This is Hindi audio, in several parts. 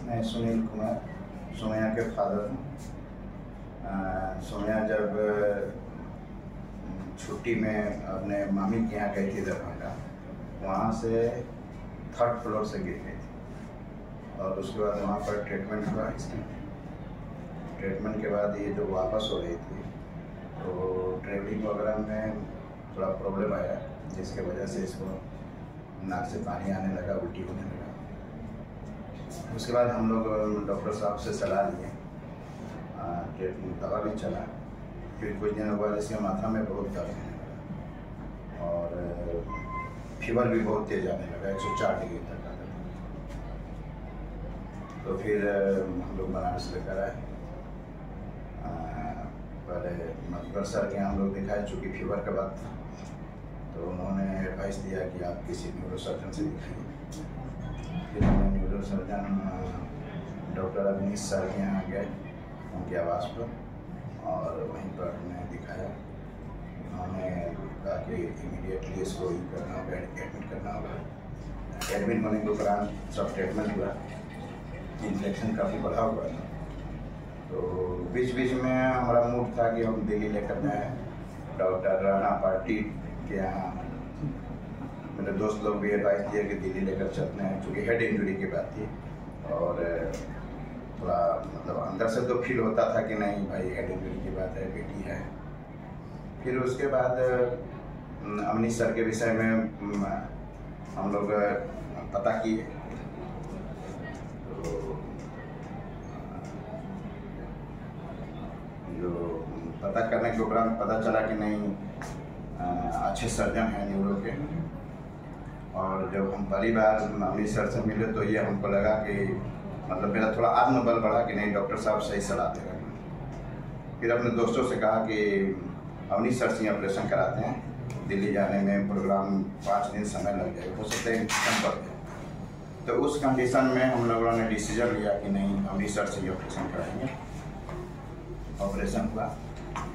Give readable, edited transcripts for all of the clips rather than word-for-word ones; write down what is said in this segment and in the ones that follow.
मैं सुनील कुमार सोमैया के फादर हूँ। सोमैया जब छुट्टी में अपने मामी के यहाँ गई थी दरभंगा, वहाँ से 3rd फ्लोर से गिर गई थी और उसके बाद वहाँ पर ट्रीटमेंट हुआ। इसकी ट्रीटमेंट के बाद ये जो वापस हो रही थी तो ट्रेवलिंग वगैरह में थोड़ा प्रॉब्लम आया, जिसके वजह से इसको नाक से पानी आने लगा, उल्टी होने लगा। उसके बाद हम लोग डॉक्टर साहब से सलाह लिए, ट्रीटमेंट दवा भी चला। फिर कुछ दिनों बाद इसके माथा में बहुत दर्द होने लगा और फीवर भी बहुत तेज आने लगा, 104 डिग्री तक आ गया। तो फिर हम लोग बनारस लेकर आए। पहले मधुकर सर के यहाँ हम लोग दिखाए, चूँकि फीवर का बात था, तो उन्होंने एडवाइस दिया कि आप किसी न्यूरो सर्जन से दिखाइए। फिर हमने neurosurgeon doctor Avneesh sir के यहाँ गए, उनके आवास पर, और वहीं पर हमने दिखाया। उन्होंने कहा कि इमीडिएटली इसको ही करना होगा, एडमिट करना होगा। एडमिट होने के उपरांत सब ट्रीटमेंट हुआ। इन्फेक्शन काफ़ी बढ़ा हुआ था, तो बीच बीच में हमारा मूड था कि हम दिल्ली लेकर जाएँ। डॉक्टर राणा पार्टी के यहाँ मेरे दोस्त लोग भी एडवाइस दिए कि दिल्ली लेकर चलते हैं, क्योंकि हेड इंजरी की बात थी और थोड़ा मतलब अंदर से तो फील होता था कि नहीं भाई हेड इंजरी की बात है, बेटी है। फिर उसके बाद अवनीश सर के विषय में हम लोग पता किए, तो जो पता करने के उपरांत पता चला कि नहीं अच्छे सर्जन हैं न्यूरो के। और जब हम पहली बार अवनीश सर से मिले तो ये हमको लगा कि मतलब मेरा थोड़ा आत्मबल बढ़ा कि नहीं, डॉक्टर साहब सही सलाह दे रहे हैं। फिर अपने दोस्तों से कहा कि अवनीश सर से ऑपरेशन कराते हैं, दिल्ली जाने में प्रोग्राम 5 दिन समय लग जाए, हो सकता है इन्फेक्शन बढ़ जाए। तो उस कंडीशन में हम लोगों ने डिसीजन लिया कि नहीं, अवनीश सर से ही ऑपरेशन कराएंगे। ऑपरेशन हुआ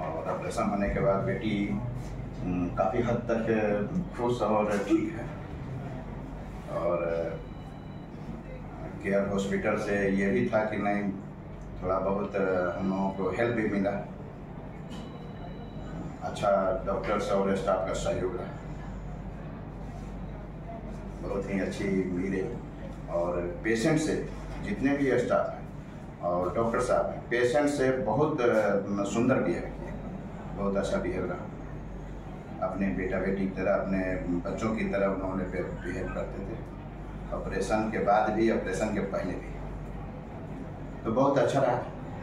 और ऑपरेशन होने के बाद बेटी काफ़ी हद तक खुश और ठीक है। और केयर हॉस्पिटल से ये भी था कि नहीं, थोड़ा बहुत हम लोगों को हेल्प भी मिला, अच्छा डॉक्टर्स और स्टाफ का सहयोग रहा, बहुत ही अच्छी मिले। और पेशेंट से जितने भी स्टाफ हैं और डॉक्टर साहब हैं, पेशेंट से बहुत सुंदर बिहेव किए, बहुत अच्छा बिहेव रहा। अपने बेटा बेटी की तरह, अपने बच्चों की तरह उन्होंने बिहेव करते थे, ऑपरेशन के बाद भी, ऑपरेशन के पहले भी। तो बहुत अच्छा रहा।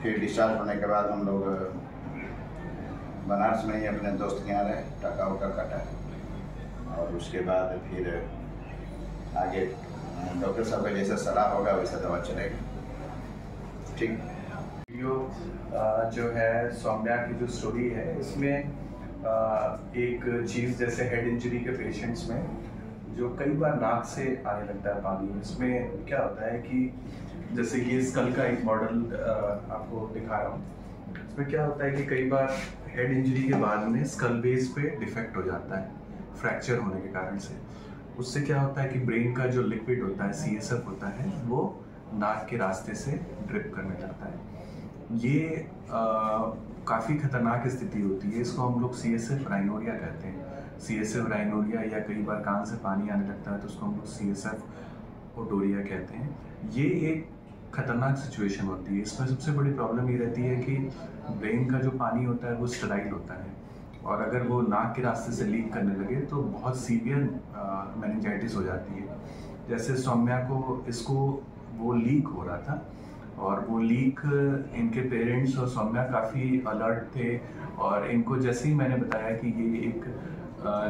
फिर डिस्चार्ज होने के बाद हम लोग बनारस में ही अपने दोस्त के यहाँ रहे, टाका उका काटा, और उसके बाद फिर आगे डॉक्टर साहब का जैसा सलाह होगा वैसा दवा चलेगा। ठीक। वीडियो जो है सौम्या की जो स्टोरी है, इसमें एक चीज़ जैसे हेड इंजरी के पेशेंट्स में जो कई बार नाक से आने लगता है पानी, इसमें क्या होता है कि जैसे ये स्कल का एक मॉडल आपको दिखा रहा हूँ। इसमें क्या होता है कि कई बार हेड इंजरी के बाद में स्कल बेस पे डिफेक्ट हो जाता है, फ्रैक्चर होने के कारण से। उससे क्या होता है कि ब्रेन का जो लिक्विड होता है, CSF होता है, वो नाक के रास्ते से ड्रिप करने लगता है। ये काफ़ी खतरनाक स्थिति होती है। इसको हम लोग CSF राइनोरिया कहते हैं। CSF राइनोरिया, या कई बार कान से पानी आने लगता है तो उसको हम लोग CSF ओटोरिया कहते हैं। ये एक खतरनाक सिचुएशन होती है। इसमें सबसे बड़ी प्रॉब्लम ये रहती है कि ब्रेन का जो पानी होता है वो स्टेराइल होता है, और अगर वो नाक के रास्ते से लीक करने लगे तो बहुत सीवियर मेनिंजाइटिस हो जाती है। जैसे सौम्या को, इसको वो लीक हो रहा था, और वो लीक इनके पेरेंट्स और सौम्या काफ़ी अलर्ट थे, और इनको जैसे ही मैंने बताया कि ये एक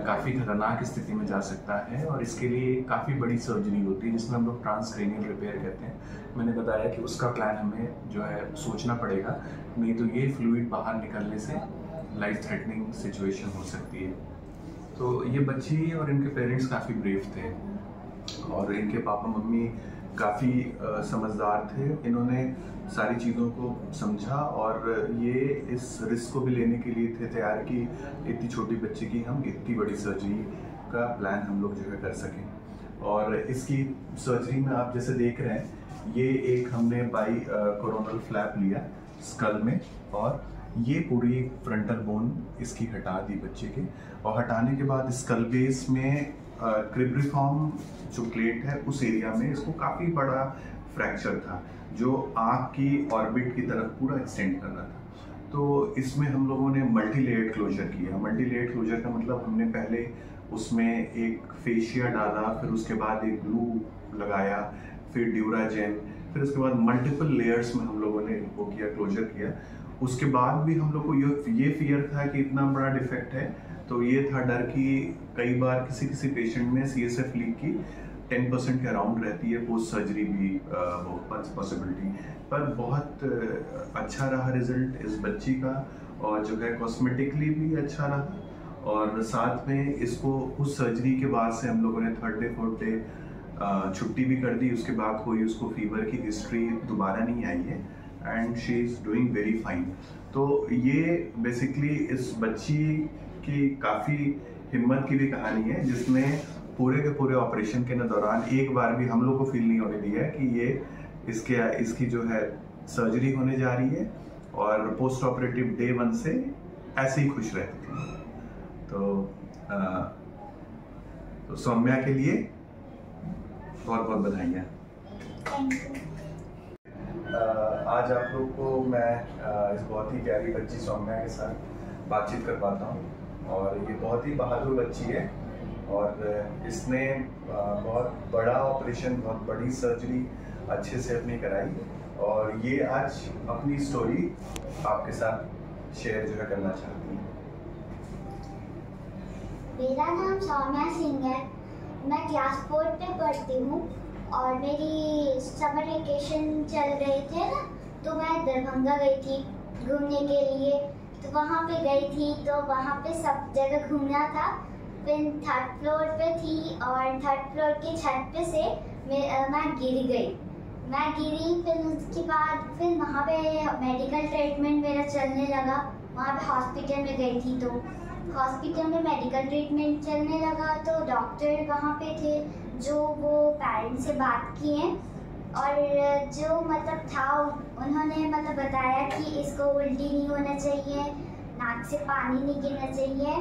काफ़ी खतरनाक स्थिति में जा सकता है और इसके लिए काफ़ी बड़ी सर्जरी होती है, जिसमें हम लोग ट्रांसक्रेनियल रिपेयर कहते हैं। मैंने बताया कि उसका प्लान हमें जो है सोचना पड़ेगा, नहीं तो ये फ्लूइड बाहर निकलने से लाइफ थ्रेटनिंग सिचुएशन हो सकती है। तो ये बच्ची और इनके पेरेंट्स काफ़ी ब्रेव थे, और इनके पापा मम्मी काफ़ी समझदार थे। इन्होंने सारी चीज़ों को समझा और ये इस रिस्क को भी लेने के लिए थे तैयार कि इतनी छोटी बच्ची की हम इतनी बड़ी सर्जरी का प्लान हम लोग जो है कर सकें। और इसकी सर्जरी में आप जैसे देख रहे हैं ये एक हमने बाई कोरोनल फ्लैप लिया स्कल में, और ये पूरी फ्रंटल बोन इसकी हटा दी बच्चे के, और हटाने के बाद स्कल बेस में क्रिब्रिफॉर्म जो प्लेट है उस एरिया में इसको काफ़ी बड़ा फ्रैक्चर था जो आँख की ऑर्बिट की तरफ पूरा एक्सटेंड कर रहा था। तो इसमें हम लोगों ने मल्टी लेयर्ड क्लोजर किया। मल्टी लेयर्ड क्लोजर का मतलब हमने पहले उसमें एक फेशिया डाला, फिर उसके बाद एक ग्लू लगाया, फिर ड्यूराजेन, फिर उसके बाद मल्टीपल लेयर्स में हम लोगों ने वो किया, क्लोजर किया। उसके बाद भी हम लोग को ये फियर था कि इतना बड़ा डिफेक्ट है, तो ये था डर कि कई बार किसी पेशेंट में CSF लीक की 10% के अराउंड रहती है, पोस्ट सर्जरी भी पॉसिबिलिटी, पर बहुत अच्छा रहा रिजल्ट इस बच्ची का, और जो है कॉस्मेटिकली भी अच्छा रहा, और साथ में इसको उस सर्जरी के बाद से हम लोगों ने 3rd डे 4th डे छुट्टी भी कर दी। उसके बाद कोई उसको फीवर की हिस्ट्री दोबारा नहीं आई है, and she is doing very fine. तो ये बेसिकली इस बच्ची की काफ़ी हिम्मत की भी कहानी है, जिसने पूरे के पूरे ऑपरेशन के दौरान एक बार भी हम लोग को फील नहीं होने दिया है कि ये इसकी जो है सर्जरी होने जा रही है, और पोस्ट ऑपरेटिव डे 1 से ऐसे ही खुश रहती थी। तो सौम्या के लिए बहुत बहुत बधाइयाँ। आज आप लोग को मैं इस बहुत ही प्यारी बच्ची सौम्या के साथ बातचीत कर पाता हूँ, और ये बहुत ही बहादुर बच्ची है, और इसने बहुत बड़ा ऑपरेशन, बहुत बड़ी सर्जरी अच्छे से अपनी कराई, और ये आज अपनी स्टोरी आपके साथ शेयर जो है करना चाहती है। मेरा नाम सौम्या सिंह है, मैं क्लास 4 पे पढ़ती हूँ, और मेरी समर वेकेशन चल रहे थे ना, तो मैं दरभंगा गई थी घूमने के लिए। तो वहाँ पे गई थी, तो वहाँ पे सब जगह घूमना था। फिर 3rd फ्लोर पे थी, और 3rd फ्लोर की छत पे से मैं गिर गई। फिर उसके बाद फिर वहाँ पे मेडिकल ट्रीटमेंट मेरा चलने लगा। वहाँ पे हॉस्पिटल में गई थी, तो हॉस्पिटल में मेडिकल ट्रीटमेंट चलने लगा, तो डॉक्टर वहाँ पे थे जो वो पेरेंट्स से बात किए, और जो मतलब था उन्होंने मतलब बताया कि इसको उल्टी नहीं होना चाहिए, नाक से पानी नहीं गिरना चाहिए,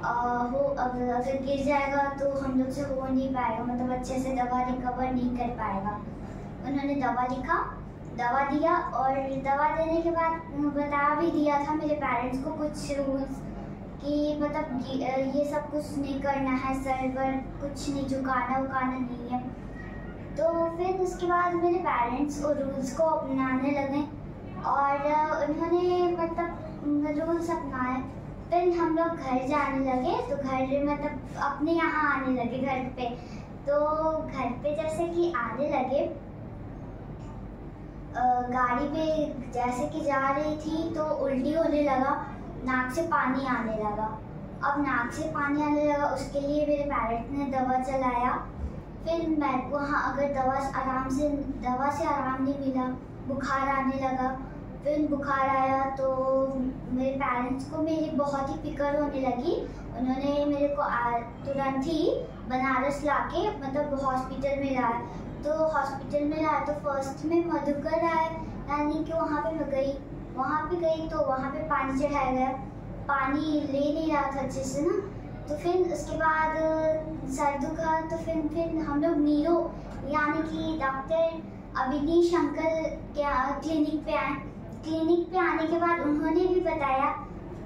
अगर गिर जाएगा तो हम लोग से हो नहीं पाएगा, मतलब अच्छे से दवा रिकवर नहीं कर पाएगा। उन्होंने दवा लिखा, दवा दिया, और दवा देने के बाद बता भी दिया था मेरे पेरेंट्स को कुछ रूल्स कि मतलब ये सब कुछ नहीं करना है, सर पर कुछ नहीं झुकाना उकाना नहीं है। तो फिर उसके बाद मेरे पेरेंट्स उन रूल्स को अपनाने लगे, और उन्होंने मतलब रूल्स अपनाए। फिर हम लोग घर जाने लगे, तो घर मतलब अपने यहाँ आने लगे घर पे। तो घर पे जैसे कि आने लगे, गाड़ी पे जैसे कि जा रही थी तो उल्टी होने लगा, नाक से पानी आने लगा। अब नाक से पानी आने लगा, उसके लिए मेरे पेरेंट्स ने दवा चलाया। फिर मैं वहाँ अगर दवा से आराम नहीं मिला, बुखार आने लगा। फिर बुखार आया तो मेरे पेरेंट्स को मेरी बहुत ही फिक्र होने लगी। उन्होंने मेरे को तुरंत ही बनारस लाके मतलब हॉस्पिटल में लाया। तो हॉस्पिटल में लाया तो फर्स्ट में मधुकर आए, यानी कि वहाँ पे मैं गई। वहाँ पे गई तो वहाँ पे पानी चढ़ाया गया, पानी ले नहीं रहा था अच्छे से ना। तो फिर उसके बाद सर दुखा, तो फिर हम लोग नीरो यानी कि डॉक्टर अविनीश अंकल क्या क्लिनिक पे आए। क्लिनिक पे आने के बाद उन्होंने भी बताया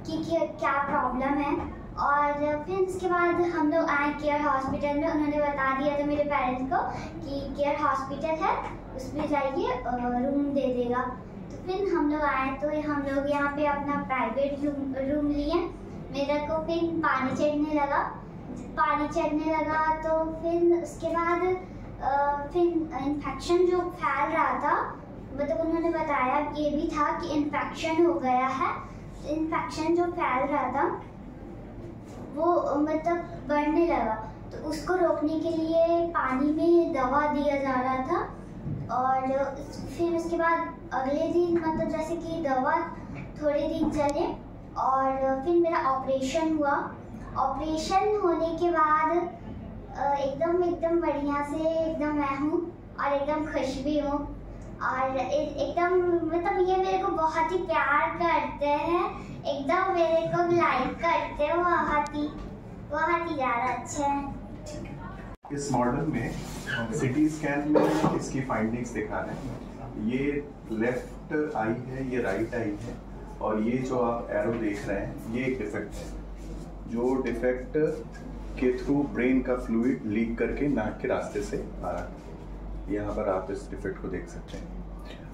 कि क्या प्रॉब्लम है, और फिर उसके बाद हम लोग आए केयर हॉस्पिटल में। उन्होंने बता दिया था मेरे पेरेंट्स को कि केयर हॉस्पिटल है, उसमें जाइए रूम दे देगा। तो फिर हम लोग आए, तो हम लोग यहाँ पे अपना प्राइवेट रूम लिए। मेरे को फिर पानी चढ़ने लगा। तो फिर उसके बाद फिर इन्फेक्शन जो फैल रहा था, मतलब उन्होंने बताया ये भी था कि इन्फेक्शन हो गया है। इन्फेक्शन जो फैल रहा था वो मतलब बढ़ने लगा, तो उसको रोकने के लिए पानी में दवा दिया जा रहा था। और फिर उसके बाद अगले दिन मतलब जैसे कि दवा थोड़े दिन चले, और फिर मेरा ऑपरेशन हुआ। ऑपरेशन होने के बाद एकदम बढ़िया से एकदम मैं हूँ और एकदम खुश भी हूँ। और एकदम मतलब ये मेरे को बहुत ही प्यार करते हैं, एकदम मेरे को लाइक करते हैं, बहुत ही ज़्यादा अच्छे हैं। इस मॉडल में सिटी स्कैन में इसकी फाइंडिंग्स दिखा रहे हैं। ये लेफ्ट आई है, ये राइट आई है, और ये जो आप एरो देख रहे हैं ये एक डिफेक्ट है, जो डिफेक्ट के थ्रू ब्रेन का फ्लूइड लीक करके नाक के रास्ते से आ रहा है। यहाँ पर आप इस डिफेक्ट को देख सकते हैं,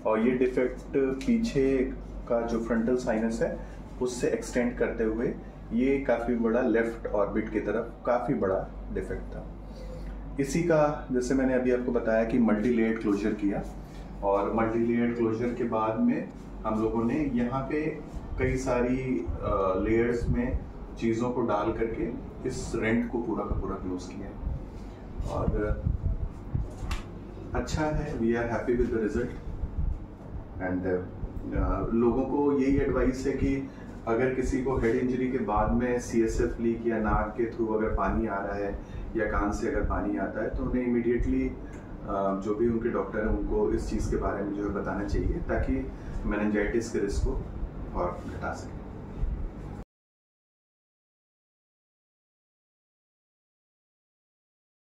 और ये डिफेक्ट पीछे का जो फ्रंटल साइनस है उससे एक्सटेंड करते हुए ये काफ़ी बड़ा लेफ्ट ऑर्बिट की तरफ काफ़ी बड़ा डिफेक्ट था। इसी का जैसे मैंने अभी आपको बताया कि मल्टी लेयर्ड क्लोजर किया, और मल्टी लेयर्ड क्लोजर के बाद में हम लोगों ने यहाँ पे कई सारी लेयर्स में चीज़ों को डाल करके इस रेंट को पूरा का पूरा क्लोज किया, और अच्छा है। We are happy with the result. And लोगों को यही एडवाइस है कि अगर किसी को हेड इंजरी के बाद में CSF लीक या नाक के थ्रू अगर पानी आ रहा है या कान से अगर पानी आता है तो उन्हें इमीडिएटली जो भी उनके डॉक्टर हैं उनको इस चीज़ के बारे में जो है बताना चाहिए, ताकि मेनिंजाइटिस के रिस्क को और घटा सकें।